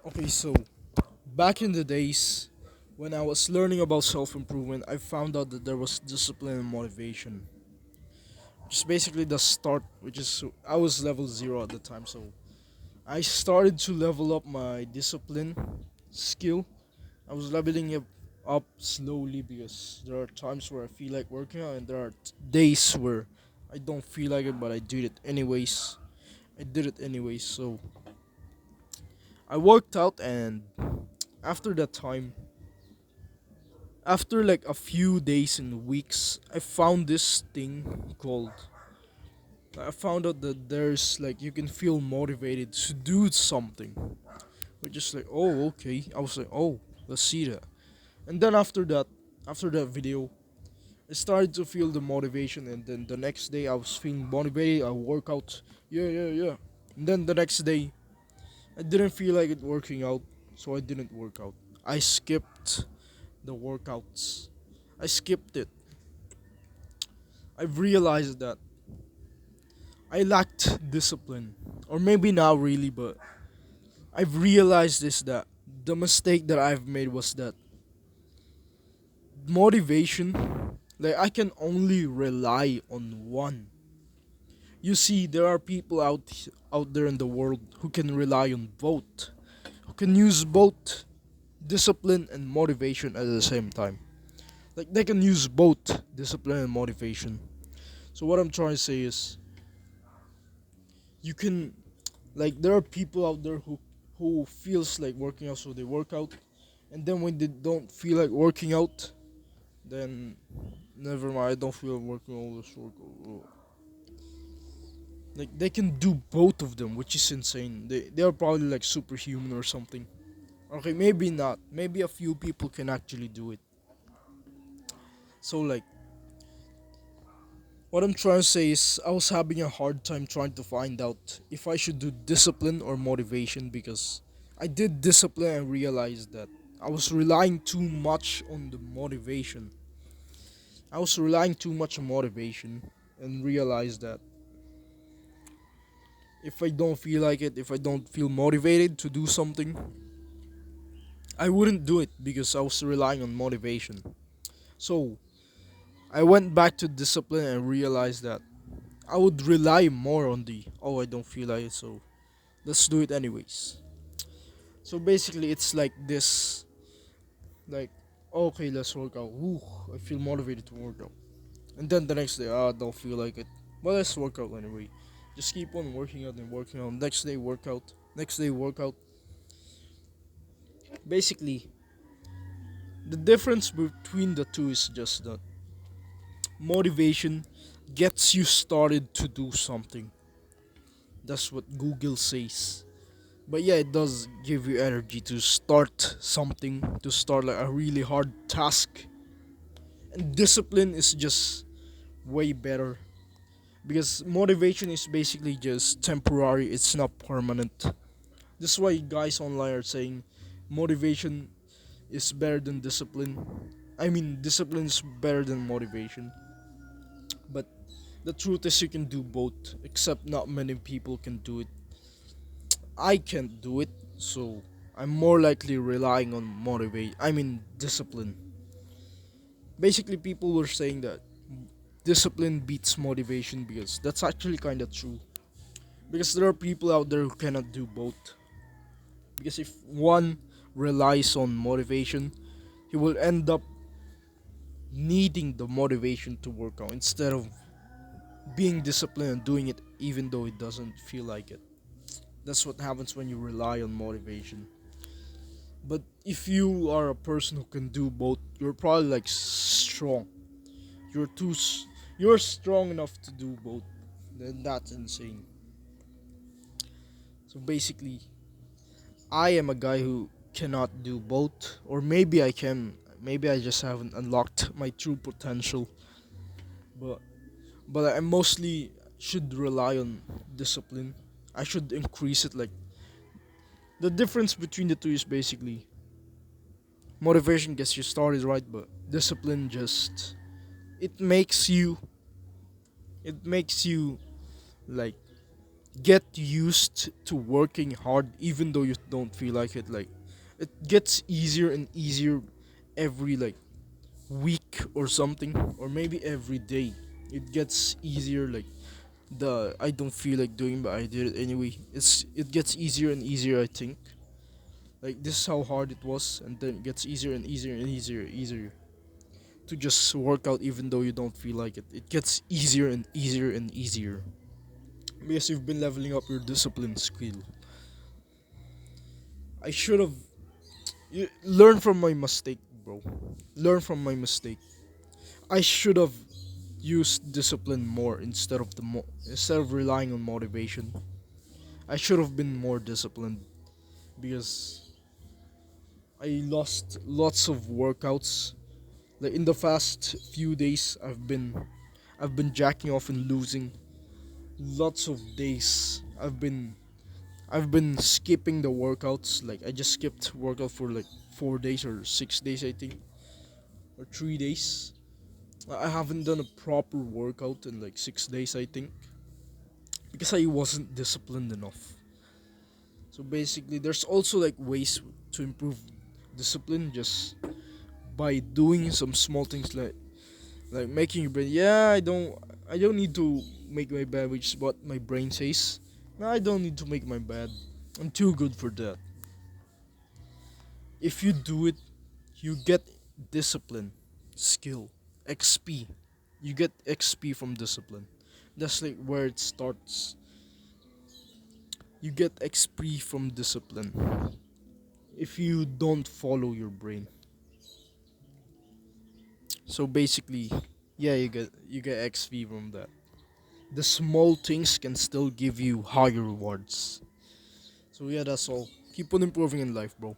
Okay, so back in the days when I was learning about self improvement, I found out that there was discipline and motivation. Just basically the start, which is I was level 0 at the time, so I started to level up my discipline skill. I was leveling it up slowly because there are times where I feel like working out, and there are days where I don't feel like it, but I did it anyways. I did it anyways, so I worked out, and after that time, after like a few days and weeks, I found this thing called. I found out that there's like you can feel motivated to do something. We're just like, oh, okay. I was like, oh, let's see that. And then after that video, I started to feel the motivation. And then the next day, I was feeling motivated. I work out, yeah, yeah, yeah. And then the next day, I didn't feel like it working out, so I didn't work out. I skipped the workouts. I skipped it. I've realized that I lacked discipline. Or maybe not really, but I've realized this that the mistake that I've made was that motivation, like I can only rely on one. You see, there are people out there in the world who can rely on both, who can use both discipline and motivation at the same time. Like they can use both discipline and motivation. So what I'm trying to say is you can like there are people out there who feels like working out, so they work out, and then when they don't feel like working out, then never mind, I don't feel like working all this work. Like they can do both of them, which is insane. They are probably like superhuman or something. Okay, maybe not, maybe a few people can actually do it. So like what I'm trying to say is I was having a hard time trying to find out if I should do discipline or motivation, because I did discipline and realized that I was relying too much on the motivation. I was relying too much on motivation and realized that if I don't feel like it, if I don't feel motivated to do something, I wouldn't do it because I was relying on motivation. So I went back to discipline and realized that I would rely more on the oh, I don't feel like it, so let's do it anyways. So basically, it's like this, like, okay, let's work out. Ooh, I feel motivated to work out. And then the next day, I don't feel like it. But let's work out anyway. Just keep on working out and working out. Next day, workout. Next day, workout. Basically, the difference between the two is just that motivation gets you started to do something. That's what Google says. But yeah, it does give you energy to start something, to start like a really hard task. And discipline is just way better because motivation is basically just temporary, it's not permanent. This is why guys online are saying motivation is better than discipline. I mean, discipline is better than motivation. But the truth is, you can do both, except not many people can do it. I can't do it, so I'm more likely relying on discipline. Basically, people were saying that discipline beats motivation because that's actually kind of true. Because there are people out there who cannot do both. Because if one relies on motivation, he will end up needing the motivation to work out instead of being disciplined and doing it even though it doesn't feel like it. That's what happens when you rely on motivation. But if you are a person who can do both, you're probably like strong. You're too you're strong enough to do both. Then that's insane. So basically, I am a guy who cannot do both, or maybe I can. Maybe I just haven't unlocked my true potential. But I mostly should rely on discipline. I should increase it. Like the difference between the two is basically motivation gets you started, right? But discipline just it makes you it makes you like Get used to working hard even though you don't feel like it. Like, it gets easier and easier every like week or something, or maybe every day. It gets easier. Like, the I don't feel like doing, but I did it anyway. It gets easier and easier. I think like this is how hard it was, and then it gets easier and easier and easier to just work out even though you don't feel like it. It gets easier and easier and easier because you've been leveling up your discipline skill. I should have learn from my mistake, bro. Learn from my mistake. I should have used discipline more instead of relying on motivation. I should have been more disciplined because I lost lots of workouts. Like in the past few days, I've been jacking off and losing lots of days. I've been skipping the workouts. Like I just skipped workout for like 4 days or 6 days, I think, or 3 days. I haven't done a proper workout in like 6 days, I think, because I wasn't disciplined enough. So basically, there's also like ways to improve discipline just by doing some small things like making your brain. Yeah, I don't need to make my bed, which is what my brain says. No, I don't need to make my bed. I'm too good for that. If you do it, you get discipline, skill, XP. You get XP from discipline. That's like where it starts. You get XP from discipline. If you don't follow your brain. So basically, yeah, you get XP from that. The small things can still give you higher rewards. So yeah, that's all. Keep on improving in life, bro.